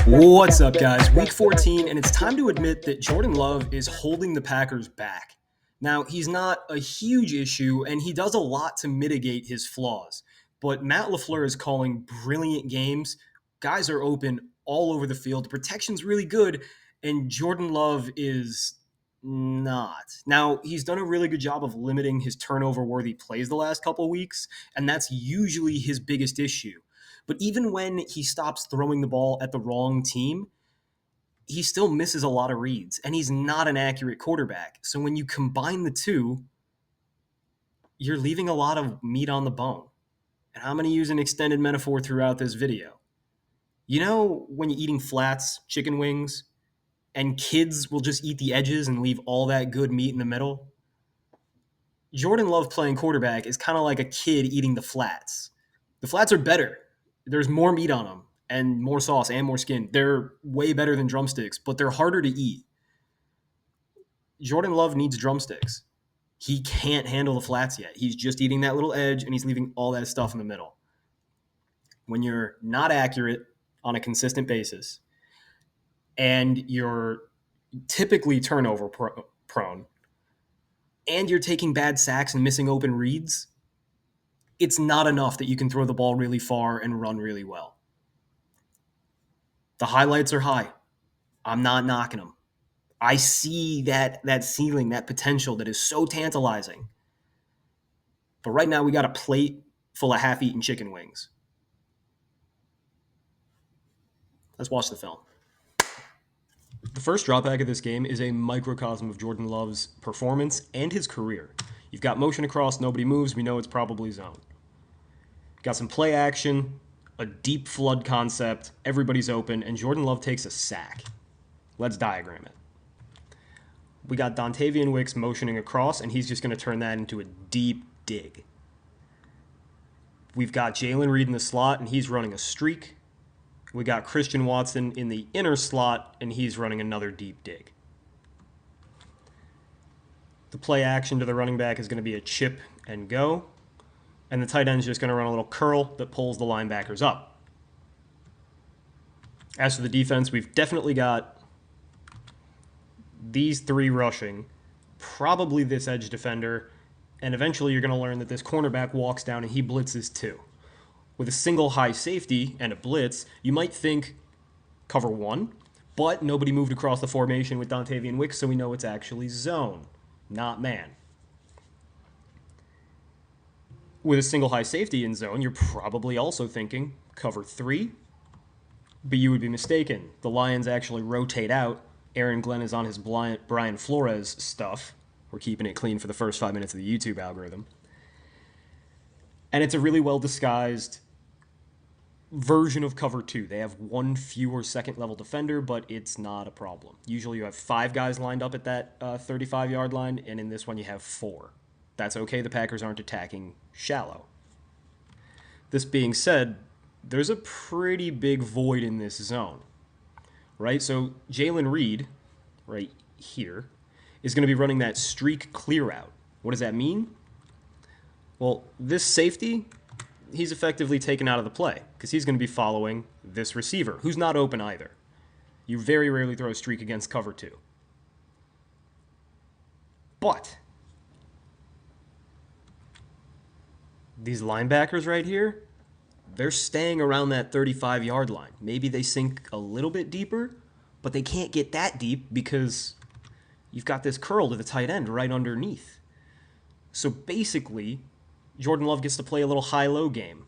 What's up, guys? Week 14, and it's time to admit that Jordan Love is holding the Packers back. Now, he's not a huge issue, and he does a lot to mitigate his flaws. But Matt Lafleur is calling brilliant games. Guys are open all over the field. The protection's really good, and Jordan Love is not. Now, he's done a really good job of limiting his turnover-worthy plays the last couple weeks, and that's usually his biggest issue. But even when he stops throwing the ball at the wrong team, he still misses a lot of reads, and he's not an accurate quarterback. So when you combine the two, you're leaving a lot of meat on the bone. And I'm going to use an extended metaphor throughout this video. You know when you're eating flats, chicken wings, and kids will just eat the edges and leave all that good meat in the middle? Jordan Love playing quarterback is kind of like a kid eating the flats. The flats are better. There's more meat on them and more sauce and more skin. They're way better than drumsticks, but they're harder to eat. Jordan Love needs drumsticks. He can't handle the flats yet. He's just eating that little edge, and he's leaving all that stuff in the middle. When you're not accurate on a consistent basis, and you're typically turnover prone, and you're taking bad sacks and missing open reads, it's not enough that you can throw the ball really far and run really well. The highlights are high. I'm not knocking them. I see that ceiling, that potential that is so tantalizing. But right now we got a plate full of half-eaten chicken wings. Let's watch the film. The first dropback of this game is a microcosm of Jordan Love's performance and his career. You've got motion across, nobody moves, we know it's probably zone. Got some play action, a deep flood concept, everybody's open, and Jordan Love takes a sack. Let's diagram it. We got Dontavian Wicks motioning across, and he's just going to turn that into a deep dig. We've got Jalen Reed in the slot, and he's running a streak. We got Christian Watson in the inner slot, and he's running another deep dig. The play action to the running back is going to be a chip and go, and the tight end is just going to run a little curl that pulls the linebackers up. As for the defense, we've definitely got these three rushing, probably this edge defender, and eventually you're going to learn that this cornerback walks down and he blitzes too. With a single high safety and a blitz, you might think cover one, but nobody moved across the formation with Dontavian Wicks, so we know it's actually zone, not man. With a single high safety in zone, you're probably also thinking cover three, but you would be mistaken. The Lions actually rotate out. Aaron Glenn is on his Brian Flores stuff. We're keeping it clean for the first 5 minutes of the YouTube algorithm. And it's a really well-disguised version of cover two. They have one fewer second-level defender, but it's not a problem. Usually you have 5 guys lined up at that 35-yard line, and in this one you have 4. That's okay. The Packers aren't attacking shallow. This being said, there's a pretty big void in this zone, right? So Jalen Reed, right here, is going to be running that streak clear out. What does that mean? Well, this safety, he's effectively taken out of the play because he's going to be following this receiver, who's not open either. You very rarely throw a streak against cover two. But these linebackers right here, they're staying around that 35-yard line. Maybe they sink a little bit deeper, but they can't get that deep because you've got this curl to the tight end right underneath. So basically, Jordan Love gets to play a little high-low game.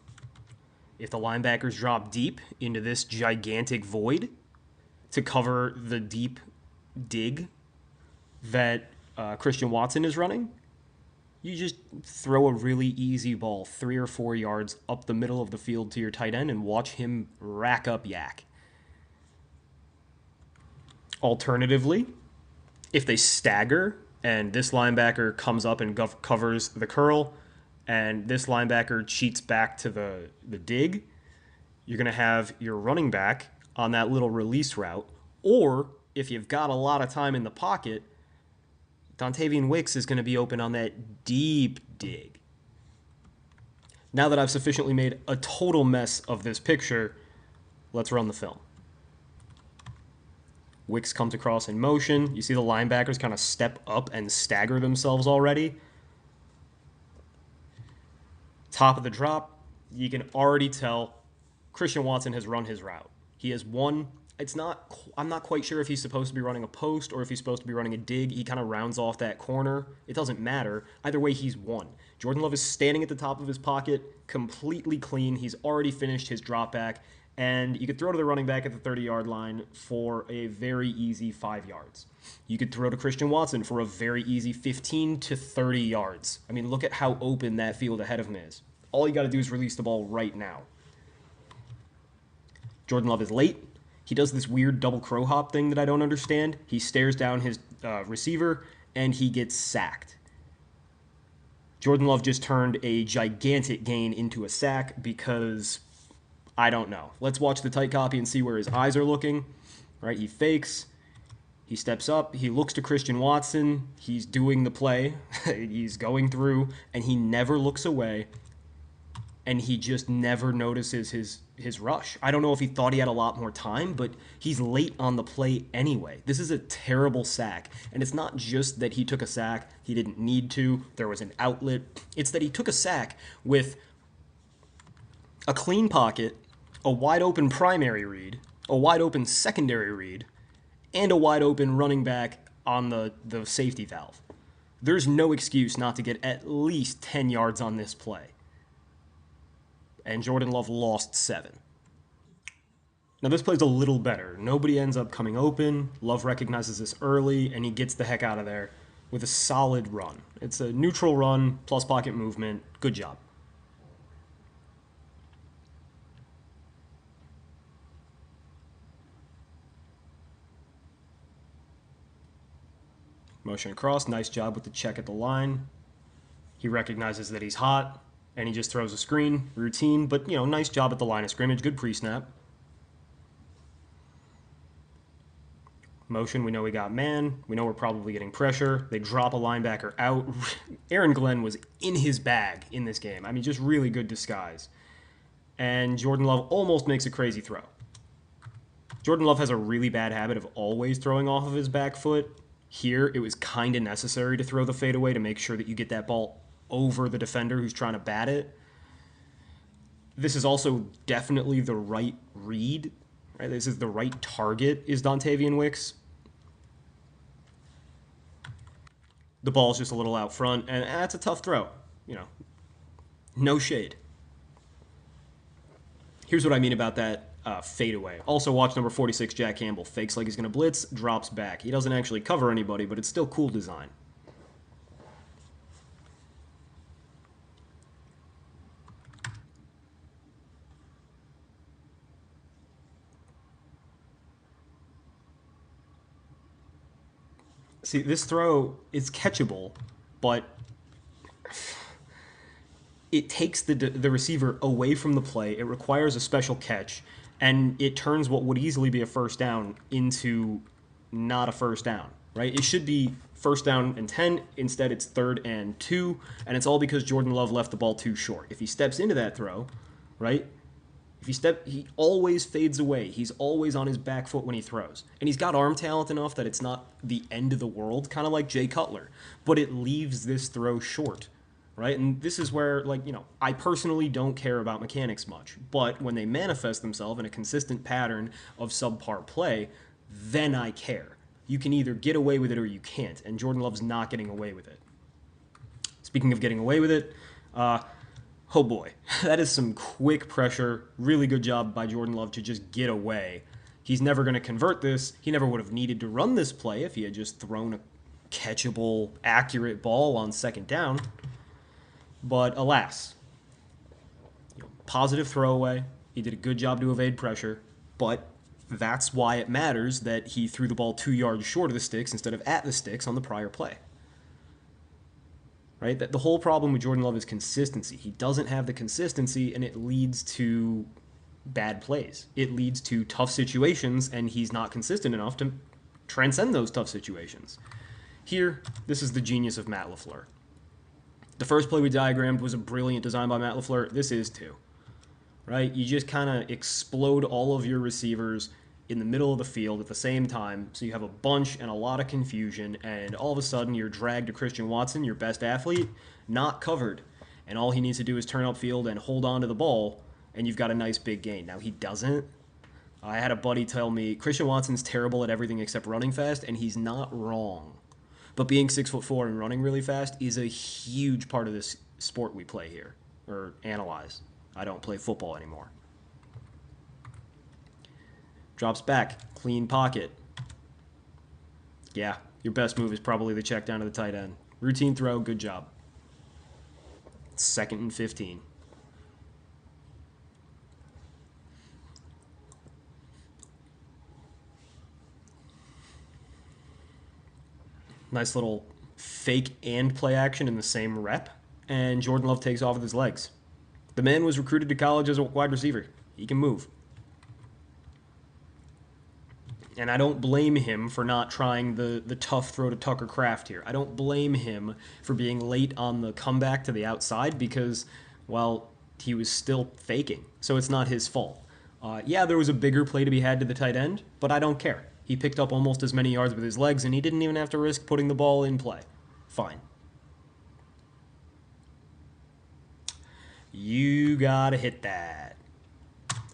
If the linebackers drop deep into this gigantic void to cover the deep dig that Christian Watson is running, you just throw a really easy ball 3 or 4 yards up the middle of the field to your tight end and watch him rack up yak. Alternatively, if they stagger and this linebacker comes up and covers the curl and this linebacker cheats back to the dig, you're going to have your running back on that little release route. Or if you've got a lot of time in the pocket, Dontavian Wicks is going to be open on that deep dig. Now that I've sufficiently made a total mess of this picture, let's run the film. Wicks comes across in motion. You see the linebackers kind of step up and stagger themselves already. Top of the drop, you can already tell Christian Watson has run his route. He has won. I'm not quite sure if he's supposed to be running a post or if he's supposed to be running a dig. He kind of rounds off that corner. It doesn't matter. Either way, he's won. Jordan Love is standing at the top of his pocket, completely clean. He's already finished his drop back, and you could throw to the running back at the 30-yard line for a very easy 5 yards. You could throw to Christian Watson for a very easy 15 to 30 yards. I mean, look at how open that field ahead of him is. All you got to do is release the ball right now. Jordan Love is late. He does this weird double crow hop thing that I don't understand. He stares down his receiver, and he gets sacked. Jordan Love just turned a gigantic gain into a sack because, I don't know. Let's watch the tight copy and see where his eyes are looking. Right? He fakes. He steps up. He looks to Christian Watson. He's doing the play. He's going through, and he never looks away. And he just never notices his rush. I don't know if he thought he had a lot more time, but he's late on the play anyway. This is a terrible sack. And it's not just that he took a sack. He didn't need to. There was an outlet. It's that he took a sack with a clean pocket, a wide open primary read, a wide open secondary read, and a wide open running back on the safety valve. There's no excuse not to get at least 10 yards on this play. And Jordan Love lost 7. Now this play's a little better. Nobody ends up coming open. Love recognizes this early, and he gets the heck out of there with a solid run. It's a neutral run plus pocket movement. Good job. Motion across. Nice job with the check at the line. He recognizes that he's hot. And he just throws a screen, routine, but, nice job at the line of scrimmage. Good pre-snap. Motion, we know we got man. We know we're probably getting pressure. They drop a linebacker out. Aaron Glenn was in his bag in this game. I mean, just really good disguise. And Jordan Love almost makes a crazy throw. Jordan Love has a really bad habit of always throwing off of his back foot. Here, it was kind of necessary to throw the fadeaway to make sure that you get that ball over the defender who's trying to bat it. This is also definitely the right read. Right? This is the right target, is Dontavian Wicks. The ball's just a little out front, and that's a tough throw. No shade. Here's what I mean about that fadeaway. Also, watch number 46, Jack Campbell. Fakes like he's going to blitz, drops back. He doesn't actually cover anybody, but it's still cool design. See, this throw is catchable, but it takes the receiver away from the play. It requires a special catch, and it turns what would easily be a first down into not a first down, right? It should be first down and 10. Instead, it's 3rd and 2, and it's all because Jordan Love left the ball too short. If he steps into that throw, right? He always fades away. He's always on his back foot when he throws. And he's got arm talent enough that it's not the end of the world, kind of like Jay Cutler. But it leaves this throw short, right? And this is where, I personally don't care about mechanics much. But when they manifest themselves in a consistent pattern of subpar play, then I care. You can either get away with it or you can't. And Jordan Love's not getting away with it. Speaking of getting away with it, oh boy, that is some quick pressure. Really good job by Jordan Love to just get away. He's never going to convert this. He never would have needed to run this play if he had just thrown a catchable, accurate ball on 2nd down. But alas, positive throwaway. He did a good job to evade pressure, but that's why it matters that he threw the ball 2 yards short of the sticks instead of at the sticks on the prior play. Right? That the whole problem with Jordan Love is consistency. He doesn't have the consistency, and it leads to bad plays. It leads to tough situations, and he's not consistent enough to transcend those tough situations. Here, this is the genius of Matt Lafleur. The first play we diagrammed was a brilliant design by Matt Lafleur. This is too, right? You just kind of explode all of your receivers in the middle of the field at the same time, so you have a bunch and a lot of confusion, and all of a sudden you're dragged to Christian Watson, your best athlete, not covered, and all he needs to do is turn upfield and hold on to the ball, and you've got a nice big gain. Now he doesn't. I had a buddy tell me Christian Watson's terrible at everything except running fast, and he's not wrong. But being 6'4" and running really fast is a huge part of this sport we play here, or analyze. I don't play football anymore. Drops back, clean pocket. Yeah, your best move is probably the check down to the tight end. Routine throw, good job. 2nd and 15. Nice little fake and play action in the same rep, and Jordan Love takes off with his legs. The man was recruited to college as a wide receiver. He can move. And I don't blame him for not trying the tough throw to Tucker Kraft here. I don't blame him for being late on the comeback to the outside because, well, he was still faking. So it's not his fault. Yeah, there was a bigger play to be had to the tight end, but I don't care. He picked up almost as many yards with his legs, and he didn't even have to risk putting the ball in play. Fine. You gotta hit that.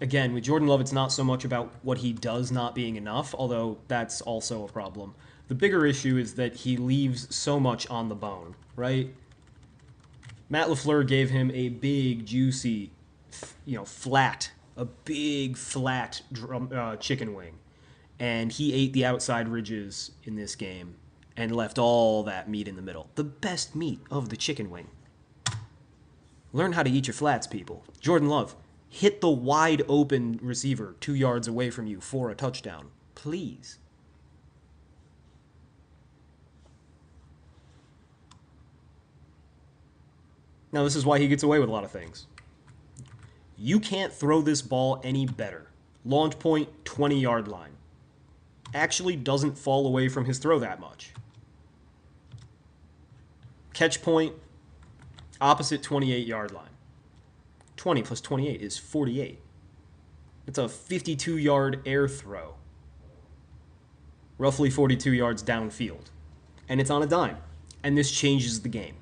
Again, with Jordan Love, it's not so much about what he does not being enough, although that's also a problem. The bigger issue is that he leaves so much on the bone, right? Matt Lafleur gave him a big, juicy, a big, flat chicken wing. And he ate the outside ridges in this game and left all that meat in the middle. The best meat of the chicken wing. Learn how to eat your flats, people. Jordan Love, hit the wide open receiver 2 yards away from you for a touchdown. Please. Now, this is why he gets away with a lot of things. You can't throw this ball any better. Launch point, 20-yard line. Actually doesn't fall away from his throw that much. Catch point, opposite 28-yard line. 20 plus 28 is 48. It's a 52-yard air throw. Roughly 42 yards downfield. And it's on a dime. And this changes the game,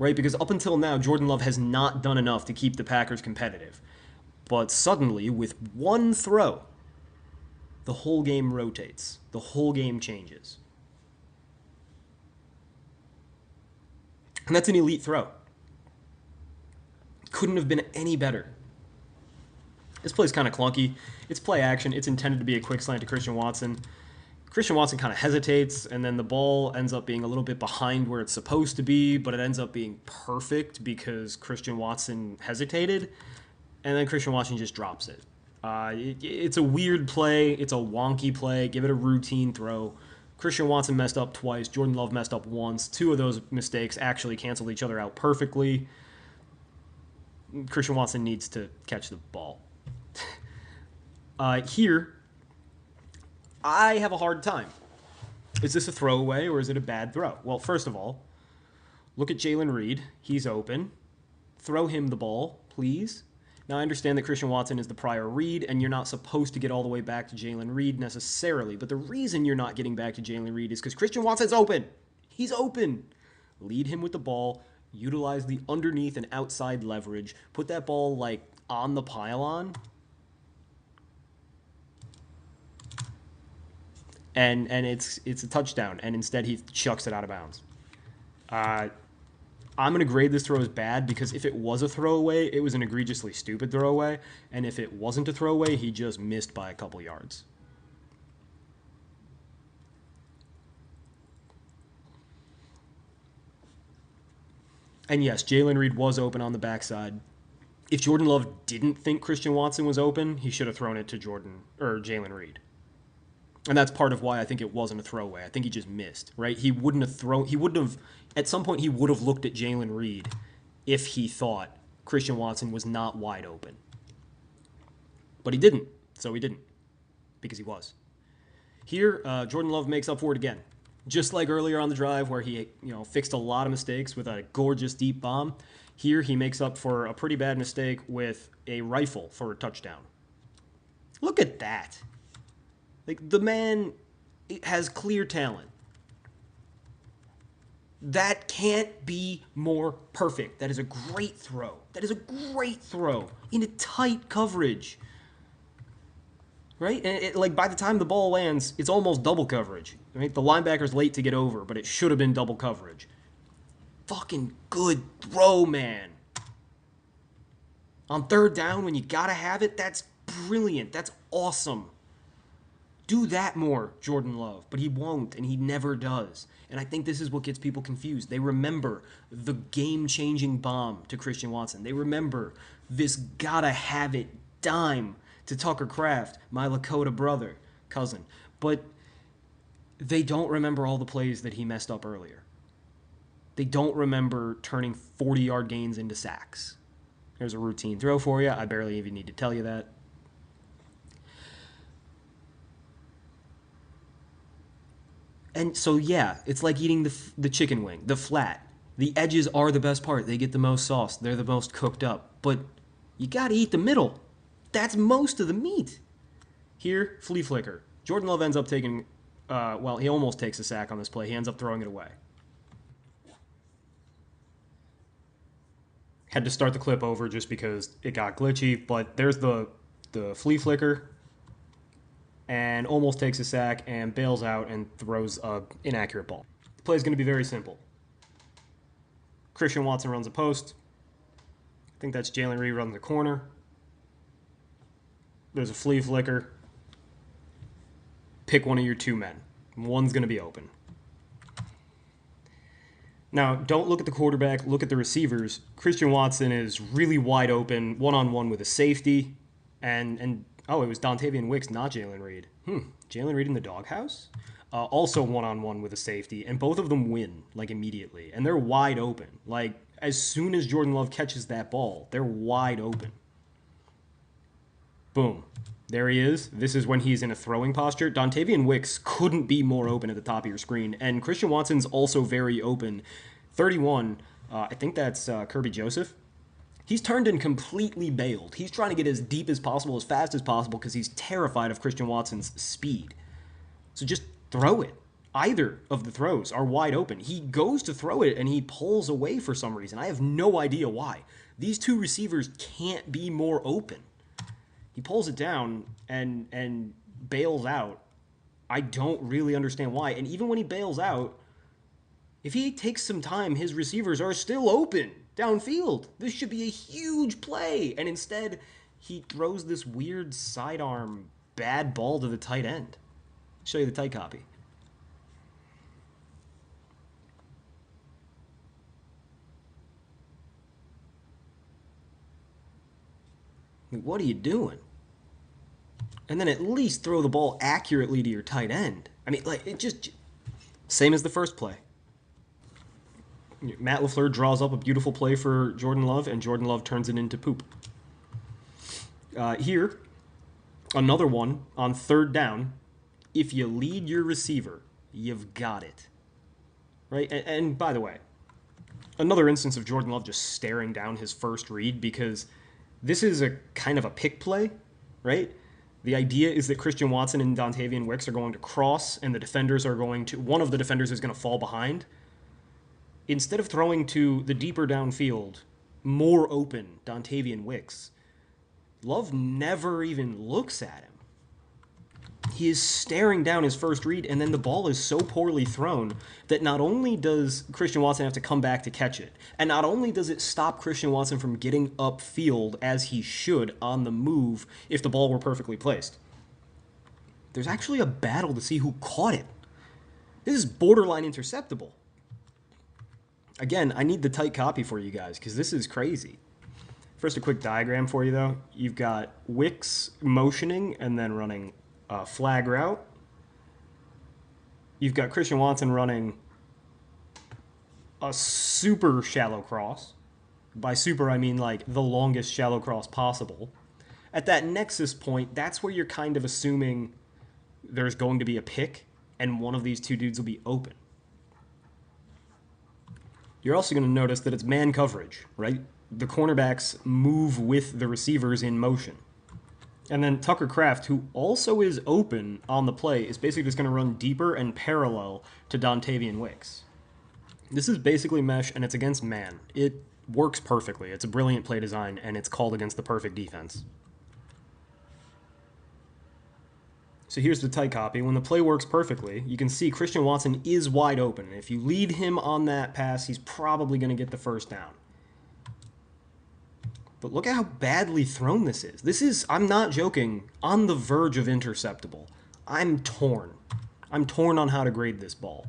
right? Because up until now, Jordan Love has not done enough to keep the Packers competitive. But suddenly, with one throw, the whole game rotates. The whole game changes. And that's an elite throw. Couldn't have been any better. This play's kind of clunky. It's play action. It's intended to be a quick slant to Christian Watson. Christian Watson kind of hesitates, and then the ball ends up being a little bit behind where it's supposed to be, but it ends up being perfect because Christian Watson hesitated, and then Christian Watson just drops it. It's a weird play. It's a wonky play. Give it a routine throw. Christian Watson messed up twice. Jordan Love messed up once. 2 of those mistakes actually canceled each other out perfectly. Christian Watson needs to catch the ball. Here, I have a hard time. Is this a throwaway or is it a bad throw? Well, first of all, look at Jalen Reed. He's open. Throw him the ball, please. Now, I understand that Christian Watson is the prior read, and you're not supposed to get all the way back to Jalen Reed necessarily, but the reason you're not getting back to Jalen Reed is because Christian Watson's open. He's open. Lead him with the ball. Utilize the underneath and outside leverage. Put that ball, on the pylon. And it's a touchdown, and instead he chucks it out of bounds. I'm going to grade this throw as bad because if it was a throwaway, it was an egregiously stupid throwaway. And if it wasn't a throwaway, he just missed by a couple yards. And yes, Jalen Reed was open on the backside. If Jordan Love didn't think Christian Watson was open, he should have thrown it to Jalen Reed. And that's part of why I think it wasn't a throwaway. I think he just missed, right? At some point he would have looked at Jalen Reed if he thought Christian Watson was not wide open. But he didn't, so he didn't, because he was. Here, Jordan Love makes up for it again. Just like earlier on the drive where he, fixed a lot of mistakes with a gorgeous deep bomb, here he makes up for a pretty bad mistake with a rifle for a touchdown. Look at that. Like, the man has clear talent. That can't be more perfect. That is a great throw. That is a great throw in a tight coverage. Right? And like by the time the ball lands, it's almost double coverage. Right? The linebacker's late to get over, but it should have been double coverage. Fucking good throw, man. On third down, when you gotta have it, that's brilliant. That's awesome. Do that more, Jordan Love. But he won't, and he never does. And I think this is what gets people confused. They remember the game-changing bomb to Christian Watson. They remember this gotta-have-it dime to Tucker Kraft, my Lakota brother, cousin. But they don't remember all the plays that he messed up earlier. They don't remember turning 40-yard gains into sacks. There's a routine throw for you. I barely even need to tell you that. And so, yeah, it's like eating the chicken wing, the flat. The edges are the best part. They get the most sauce. They're the most cooked up. But you got to eat the middle. That's most of the meat. Here, flea flicker. Jordan Love ends up taking, he almost takes a sack on this play. He ends up throwing it away. Had to start the clip over just because it got glitchy, but there's the flea flicker. And almost takes a sack and bails out and throws an inaccurate ball. The play is going to be very simple. Christian Watson runs a post. I think that's Jalen Reed running the corner. There's a flea flicker. Pick one of your two men. One's going to be open. Now, don't look at the quarterback. Look at the receivers. Christian Watson is really wide open, one-on-one with a safety. And it was Dontavian Wicks, not Jalen Reed. Jalen Reed in the doghouse? Also one-on-one with a safety, and both of them win, like, immediately. And they're wide open. Like, as soon as Jordan Love catches that ball, they're wide open. Boom. There he is. This is when he's in a throwing posture. Dontavian Wicks couldn't be more open at the top of your screen. And Christian Watson's also very open. 31, I think that's Kirby Joseph. He's turned and completely bailed. He's trying to get as deep as possible, as fast as possible, because he's terrified of Christian Watson's speed. So just throw it. Either of the throws are wide open. He goes to throw it, and he pulls away for some reason. I have no idea why. These two receivers can't be more open. He pulls it down and bails out. I don't really understand why. And even when he bails out, if he takes some time, his receivers are still open downfield. This should be a huge play. And instead, he throws this weird sidearm bad ball to the tight end. I'll show you the tight copy. What are you doing? And then at least throw the ball accurately to your tight end. I mean, like, it just... Same as the first play. Matt Lafleur draws up a beautiful play for Jordan Love, and Jordan Love turns it into poop. Here, another one on third down. If you lead your receiver, you've got it. Right? And by the way, another instance of Jordan Love just staring down his first read, because this is a kind of a pick play, right? The idea is that Christian Watson and Dontavian Wicks are going to cross, and one of the defenders is going to fall behind. Instead of throwing to the deeper downfield, more open Dontavian Wicks, Love never even looks at him. He is staring down his first read, and then the ball is so poorly thrown that not only does Christian Watson have to come back to catch it, and not only does it stop Christian Watson from getting upfield as he should on the move if the ball were perfectly placed, there's actually a battle to see who caught it. This is borderline interceptable. Again, I need the tight copy for you guys because this is crazy. First, a quick diagram for you, though. You've got Wicks motioning and then running a flag route. You've got Christian Watson running a super shallow cross. By super, I mean like the longest shallow cross possible. At that nexus point, that's where you're kind of assuming there's going to be a pick, and one of these two dudes will be open. You're also going to notice that it's man coverage, right? The cornerbacks move with the receivers in motion. And then Tucker Kraft, who also is open on the play, is basically just going to run deeper and parallel to Dontavian Wicks. This is basically mesh, and it's against man. It works perfectly. It's a brilliant play design, and it's called against the perfect defense. So here's the tight copy. When the play works perfectly, you can see Christian Watson is wide open. If you lead him on that pass, he's probably going to get the first down. But look at how badly thrown this is. This is, I'm not joking, on the verge of interceptable. I'm torn. I'm torn on how to grade this ball.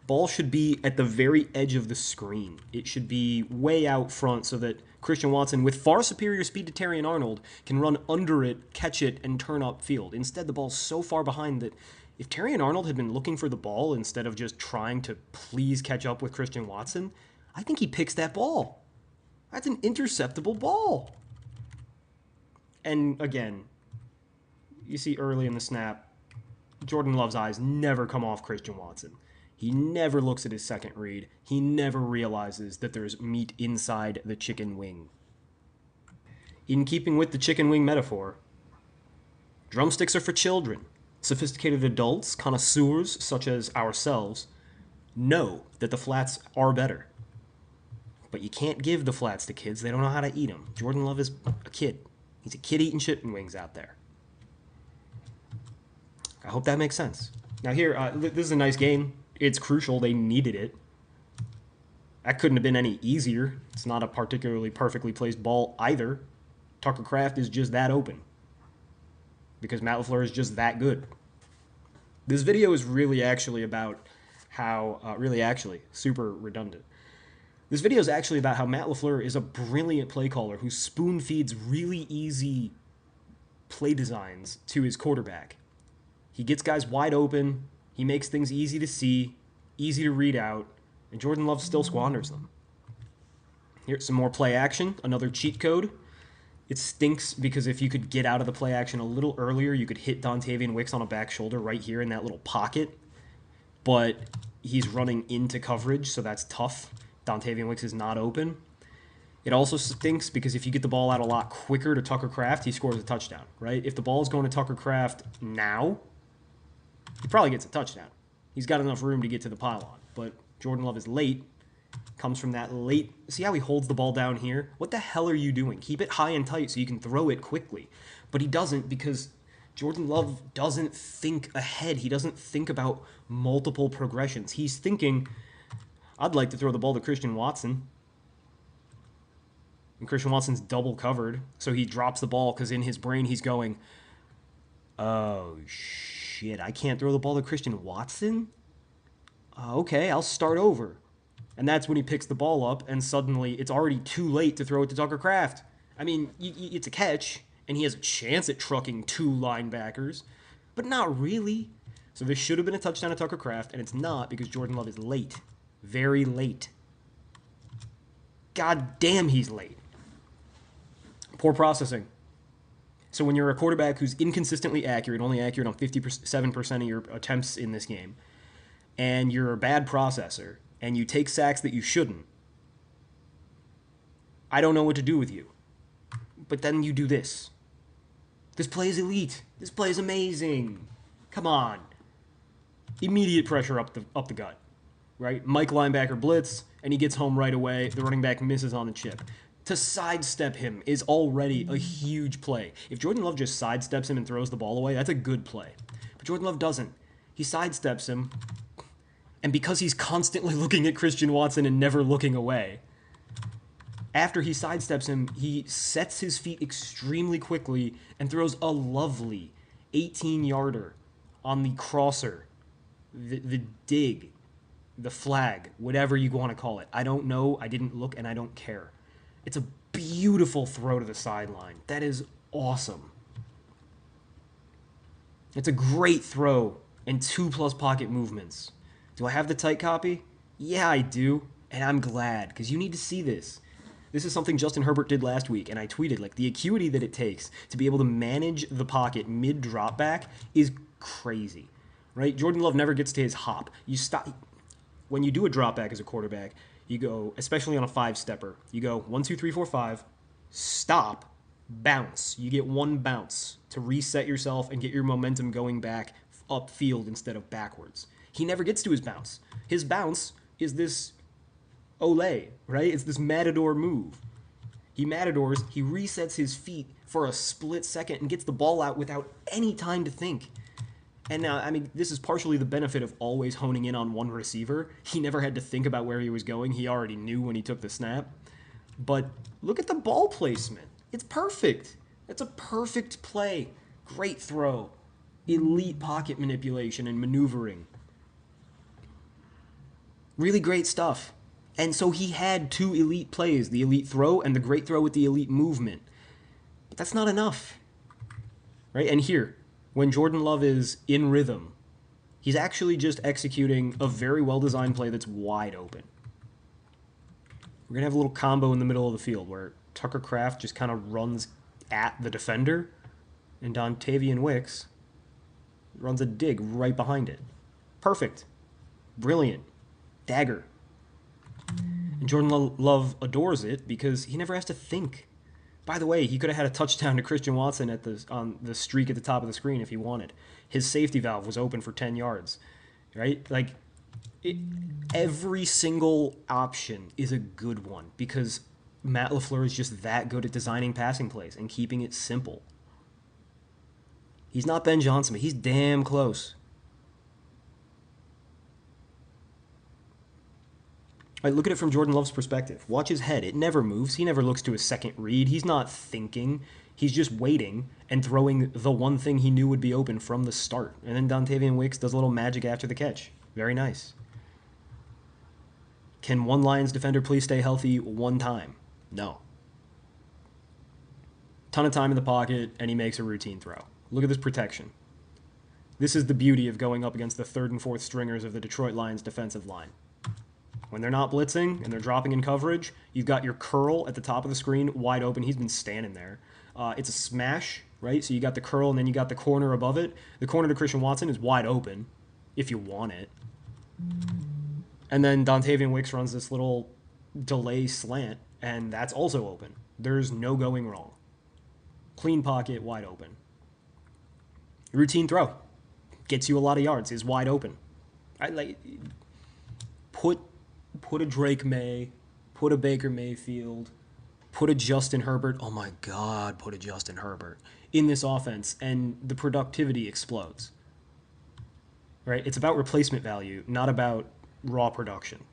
Ball should be at the very edge of the screen. It should be way out front so that Christian Watson, with far superior speed to Terrion Arnold, can run under it, catch it, and turn upfield. Instead, the ball's so far behind that if Terrion Arnold had been looking for the ball instead of just trying to please catch up with Christian Watson, I think he picks that ball. That's an interceptable ball. And again, you see early in the snap, Jordan Love's eyes never come off Christian Watson. He never looks at his second read. He never realizes that there's meat inside the chicken wing. In keeping with the chicken wing metaphor, drumsticks are for children. Sophisticated adults, connoisseurs such as ourselves, know that the flats are better. But you can't give the flats to kids. They don't know how to eat them. Jordan Love is a kid. He's a kid eating chicken wings out there. I hope that makes sense. Now here, this is a nice game. It's crucial. They needed it. That couldn't have been any easier. It's not a particularly perfectly placed ball either. Tucker Kraft is just that open. Because Matt Lafleur is just that good. This video is really actually about how, super redundant. This video is actually about how Matt Lafleur is a brilliant play caller who spoon feeds really easy play designs to his quarterback. He gets guys wide open. He makes things easy to see, easy to read out, and Jordan Love still squanders them. Here's some more play action, another cheat code. It stinks because if you could get out of the play action a little earlier, you could hit Dontavian Wicks on a back shoulder right here in that little pocket. But he's running into coverage, so that's tough. Dontavian Wicks is not open. It also stinks because if you get the ball out a lot quicker to Tucker Kraft, he scores a touchdown, right? If the ball is going to Tucker Kraft now, he probably gets a touchdown. He's got enough room to get to the pylon. But Jordan Love is late. Comes from that late. See how he holds the ball down here? What the hell are you doing? Keep it high and tight so you can throw it quickly. But he doesn't because Jordan Love doesn't think ahead. He doesn't think about multiple progressions. He's thinking, I'd like to throw the ball to Christian Watson. And Christian Watson's double covered. So he drops the ball because in his brain he's going, oh, shit, I can't throw the ball to Christian Watson? Okay, I'll start over. And that's when he picks the ball up, and suddenly it's already too late to throw it to Tucker Kraft. I mean, it's a catch, and he has a chance at trucking two linebackers, but not really. So this should have been a touchdown to Tucker Kraft, and it's not because Jordan Love is late. Very late. God damn, he's late. Poor processing. So when you're a quarterback who's inconsistently accurate, only accurate on 57% of your attempts in this game, and you're a bad processor, and you take sacks that you shouldn't, I don't know what to do with you. But then you do this. This play is elite. This play is amazing. Come on. Immediate pressure up the gut, right? Mike linebacker blitz, and he gets home right away. The running back misses on the chip. To sidestep him is already a huge play. If Jordan Love just sidesteps him and throws the ball away, that's a good play. But Jordan Love doesn't. He sidesteps him, and because he's constantly looking at Christian Watson and never looking away, after he sidesteps him, he sets his feet extremely quickly and throws a lovely 18-yarder on the crosser, the dig, the flag, whatever you want to call it. I don't know. I didn't look, and I don't care. It's a beautiful throw to the sideline. That is awesome. It's a great throw and 2+ pocket movements. Do I have the tight copy? Yeah, I do, and I'm glad, because you need to see this. This is something Justin Herbert did last week, and I tweeted, like, the acuity that it takes to be able to manage the pocket mid-drop back is crazy. right? Jordan Love never gets to his hop. You stop when you do a drop back as a quarterback. You go, especially on a 5-stepper. You go 1, 2, 3, 4, 5, stop, bounce. You get one bounce to reset yourself and get your momentum going back upfield instead of backwards. He never gets to his bounce. His bounce is this Olay, right? It's this matador move. He matadors, he resets his feet for a split second and gets the ball out without any time to think. And now, I mean, this is partially the benefit of always honing in on one receiver. He never had to think about where he was going. He already knew when he took the snap. But look at the ball placement. It's perfect. It's a perfect play. Great throw. Elite pocket manipulation and maneuvering. Really great stuff. And so he had 2 elite plays, the elite throw and the great throw with the elite movement. But that's not enough. Right? And here, when Jordan Love is in rhythm, he's actually just executing a very well-designed play that's wide open. We're going to have a little combo in the middle of the field where Tucker Kraft just kind of runs at the defender, and Dontavian Wicks runs a dig right behind it. Perfect. Brilliant. Dagger. And Jordan Love adores it because he never has to think. By the way, he could have had a touchdown to Christian Watson on the streak at the top of the screen if he wanted. His safety valve was open for 10 yards, right? Like, every single option is a good one because Matt Lafleur is just that good at designing passing plays and keeping it simple. He's not Ben Johnson, but he's damn close. Right, look at it from Jordan Love's perspective. Watch his head. It never moves. He never looks to his second read. He's not thinking. He's just waiting and throwing the one thing he knew would be open from the start. And then Dontavian Wicks does a little magic after the catch. Very nice. Can one Lions defender please stay healthy one time? No. Ton of time in the pocket, and he makes a routine throw. Look at this protection. This is the beauty of going up against the 3rd and 4th stringers of the Detroit Lions defensive line. When they're not blitzing and they're dropping in coverage, you've got your curl at the top of the screen wide open. He's been standing there. It's a smash, right? So you got the curl and then you got the corner above it. The corner to Christian Watson is wide open if you want it. And then Dontavian Wicks runs this little delay slant, and that's also open. There's no going wrong. Clean pocket, wide open. Routine throw. Gets you a lot of yards, is wide open. Put a Drake May, put a Baker Mayfield, put a Justin Herbert. Oh my God, put a Justin Herbert in this offense, and the productivity explodes. Right? It's about replacement value, not about raw production.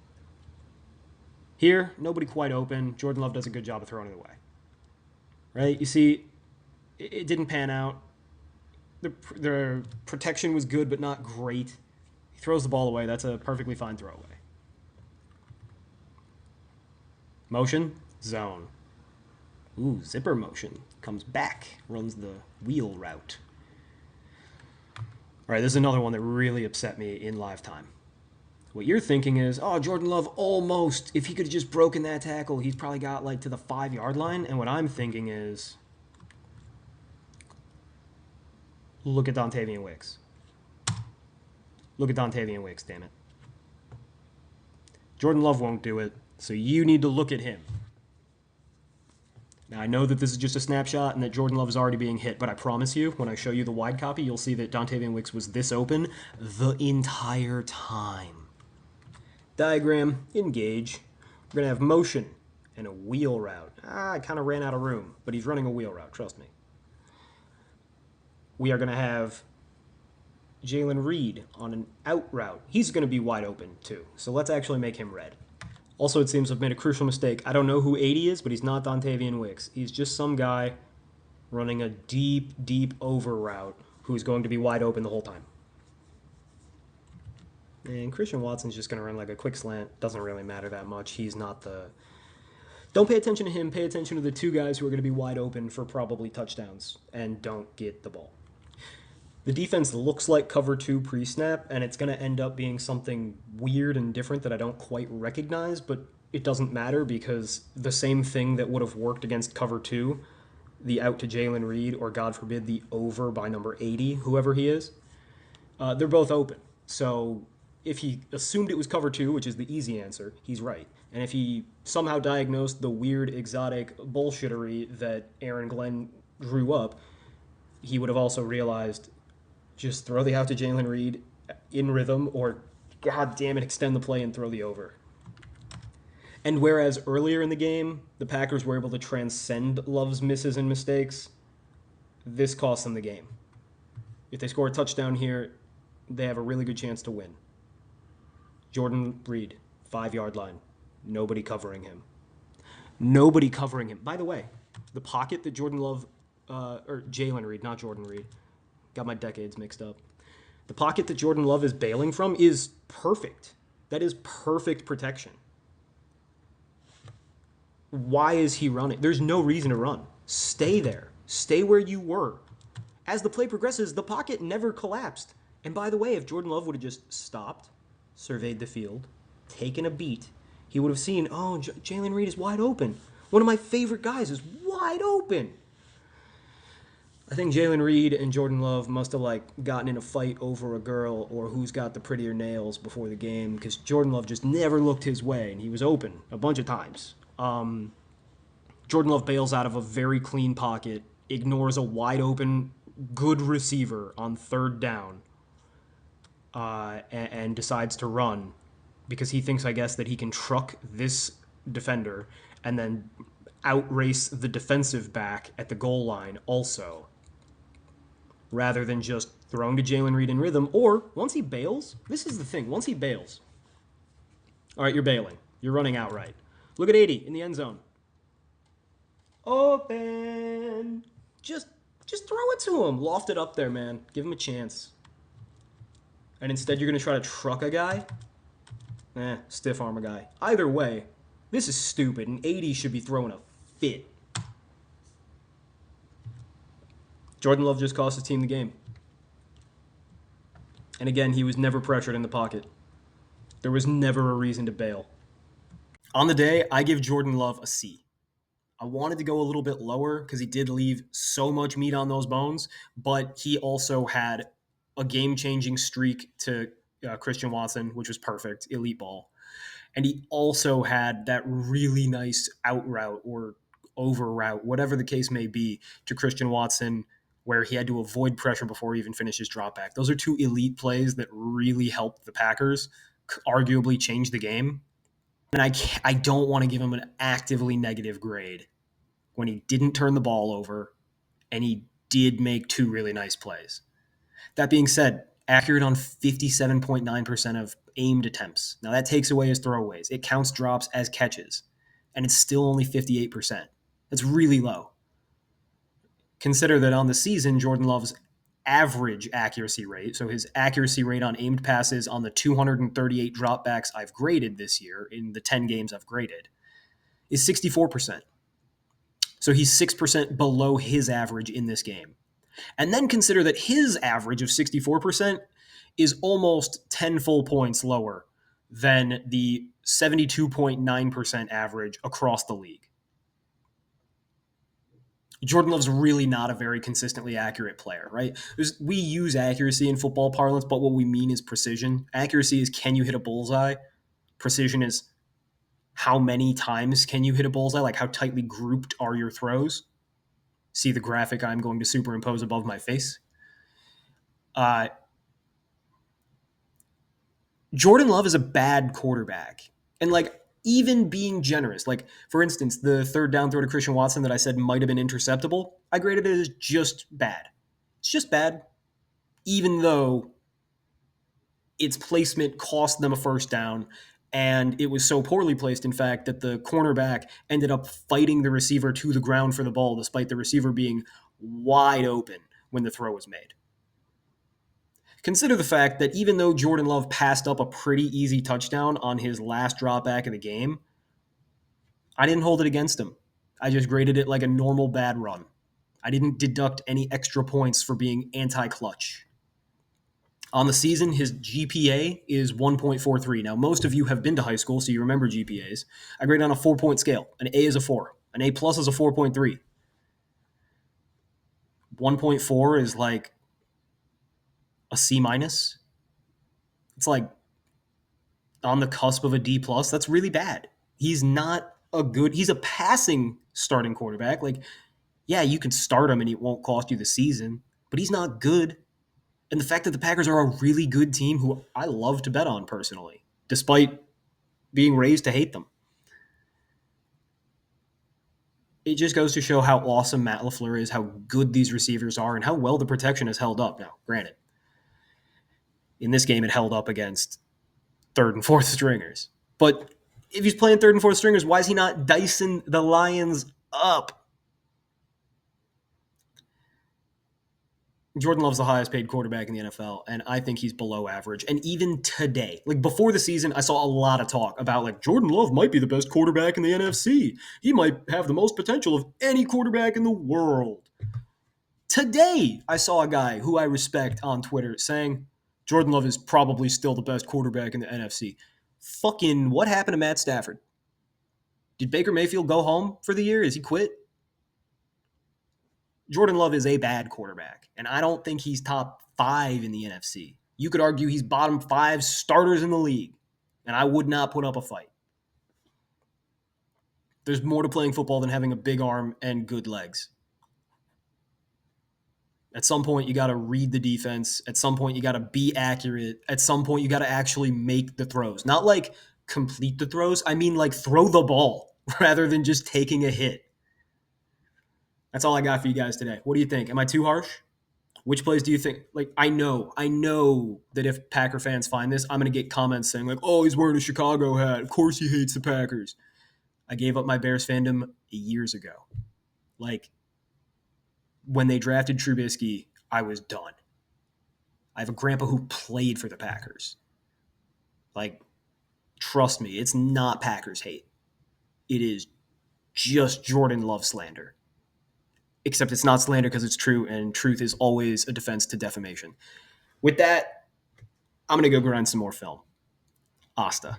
Here, nobody quite open. Jordan Love does a good job of throwing it away. Right? You see, it didn't pan out. The protection was good, but not great. He throws the ball away. That's a perfectly fine throwaway. Motion, zone. Ooh, zipper motion. Comes back, runs the wheel route. All right, this is another one that really upset me in live time. What you're thinking is, oh, Jordan Love almost, if he could have just broken that tackle, he's probably got like to the 5-yard line. And what I'm thinking is, look at Dontavian Wicks. Look at Dontavian Wicks, damn it. Jordan Love won't do it, so you need to look at him. Now, I know that this is just a snapshot and that Jordan Love is already being hit, but I promise you, when I show you the wide copy, you'll see that Dontavian Wicks was this open the entire time. Diagram, engage. We're going to have motion and a wheel route. I kind of ran out of room, but he's running a wheel route, trust me. We are going to have Jalen Reed on an out route. He's going to be wide open, too, so let's actually make him red. Also, it seems I've made a crucial mistake. I don't know who 80 is, but he's not Dontavian Wicks. He's just some guy running a deep, deep over route who's going to be wide open the whole time. And Christian Watson's just going to run like a quick slant. Doesn't really matter that much. He's not the... Don't pay attention to him. Pay attention to the two guys who are going to be wide open for probably touchdowns and don't get the ball. The defense looks like cover 2 pre-snap, and it's going to end up being something weird and different that I don't quite recognize, but it doesn't matter because the same thing that would have worked against cover 2, the out to Jalen Reed, or God forbid, the over by number 80, whoever he is, They're both open. So if he assumed it was cover two, which is the easy answer, he's right. And if he somehow diagnosed the weird exotic bullshittery that Aaron Glenn drew up, he would have also realized just throw the out to Jalen Reed in rhythm, or god damn it, extend the play and throw the over. And whereas earlier in the game, the Packers were able to transcend Love's misses and mistakes, this cost them the game. If they score a touchdown here, they have a really good chance to win. Jordan Reed, 5 yard line. Nobody covering him. Nobody covering him. By the way, the pocket that Jordan Love, or Jalen Reed, not Jordan Reed, got my decades mixed up. The pocket that Jordan Love is bailing from is perfect. That is perfect protection. Why is he running? There's no reason to run. Stay there. Stay where you were. As the play progresses, the pocket never collapsed. And by the way, if Jordan Love would have just stopped, surveyed the field, taken a beat, he would have seen, oh, Jalen Reed is wide open. One of my favorite guys is wide open. I think Jalen Reed and Jordan Love must have gotten in a fight over a girl or who's got the prettier nails before the game, because Jordan Love just never looked his way and he was open a bunch of times. Jordan Love bails out of a very clean pocket, ignores a wide open good receiver on third down, and decides to run because he thinks, I guess, that he can truck this defender and then outrace the defensive back at the goal line also, rather than just throwing to Jalen Reed in rhythm. Or once he bails, this is the thing, once he bails, all right, you're bailing. You're running outright. Look at 80 in the end zone. Open. Just throw it to him. Loft it up there, man. Give him a chance. And instead you're going to try to truck a guy? Stiff arm a guy. Either way, this is stupid, and 80 should be throwing a fit. Jordan Love just cost his team the game. And again, he was never pressured in the pocket. There was never a reason to bail. On the day, I give Jordan Love a C. I wanted to go a little bit lower because he did leave so much meat on those bones, but he also had a game-changing streak to Christian Watson, which was perfect, elite ball. And he also had that really nice out route or over route, whatever the case may be, to Christian Watson, where he had to avoid pressure before he even finished his drop back. Those are two elite plays that really helped the Packers arguably change the game. And I don't want to give him an actively negative grade when he didn't turn the ball over and he did make two really nice plays. That being said, accurate on 57.9% of aimed attempts. Now that takes away his throwaways. It counts drops as catches, and it's still only 58%. That's really low. Consider that on the season, Jordan Love's average accuracy rate, so his accuracy rate on aimed passes on the 238 dropbacks I've graded this year in the 10 games I've graded, is 64%. So he's 6% below his average in this game. And then consider that his average of 64% is almost 10 full points lower than the 72.9% average across the league. Jordan Love's really not a very consistently accurate player, right? We use accuracy in football parlance, but what we mean is precision. Accuracy is, can you hit a bullseye? Precision is, how many times can you hit a bullseye? Like, how tightly grouped are your throws? See the graphic I'm going to superimpose above my face. Jordan Love is a bad quarterback. And even being generous, for instance, the third down throw to Christian Watson that I said might have been interceptable, I graded it as just bad. It's just bad, even though its placement cost them a first down, and it was so poorly placed, in fact, that the cornerback ended up fighting the receiver to the ground for the ball, despite the receiver being wide open when the throw was made. Consider the fact that even though Jordan Love passed up a pretty easy touchdown on his last drop back of the game, I didn't hold it against him. I just graded it like a normal bad run. I didn't deduct any extra points for being anti-clutch. On the season, his GPA is 1.43. Now, most of you have been to high school, so you remember GPAs. I grade on a 4-point scale. An A is a 4. An A plus is a 4.3. 1.4 is like a C minus. It's like on the cusp of a D plus. That's really bad. He's not a good. He's a passing starting quarterback. Like, yeah, you can start him and it won't cost you the season, but he's not good. And the fact that the Packers are a really good team who I love to bet on personally, despite being raised to hate them. It just goes to show how awesome Matt Lafleur is, how good these receivers are, and how well the protection has held up. Now, granted, in this game, it held up against third and fourth stringers. But if he's playing third and fourth stringers, why is he not dicing the Lions up? Jordan Love's the highest paid quarterback in the NFL, and I think he's below average. And even today, like before the season, I saw a lot of talk about like Jordan Love might be the best quarterback in the NFC. He might have the most potential of any quarterback in the world. Today, I saw a guy who I respect on Twitter saying Jordan Love is probably still the best quarterback in the NFC. Fucking what happened to Matt Stafford? Did Baker Mayfield go home for the year? Is he quit? Jordan Love is a bad quarterback, and I don't think he's top 5 in the NFC. You could argue he's bottom 5 starters in the league, and I would not put up a fight. There's more to playing football than having a big arm and good legs. At some point, you got to read the defense. At some point, you got to be accurate. At some point, you got to actually make the throws. Not like complete the throws. I mean, like throw the ball rather than just taking a hit. That's all I got for you guys today. What do you think? Am I too harsh? Which plays do you think? Like, I know that if Packer fans find this, I'm going to get comments saying like, oh, he's wearing a Chicago hat. Of course he hates the Packers. I gave up my Bears fandom years ago. Like, when they drafted Trubisky, I was done. I have a grandpa who played for the Packers. Like, trust me, it's not Packers hate. It is just Jordan Love slander. Except it's not slander because it's true, and truth is always a defense to defamation. With that, I'm going to go grind some more film. Asta.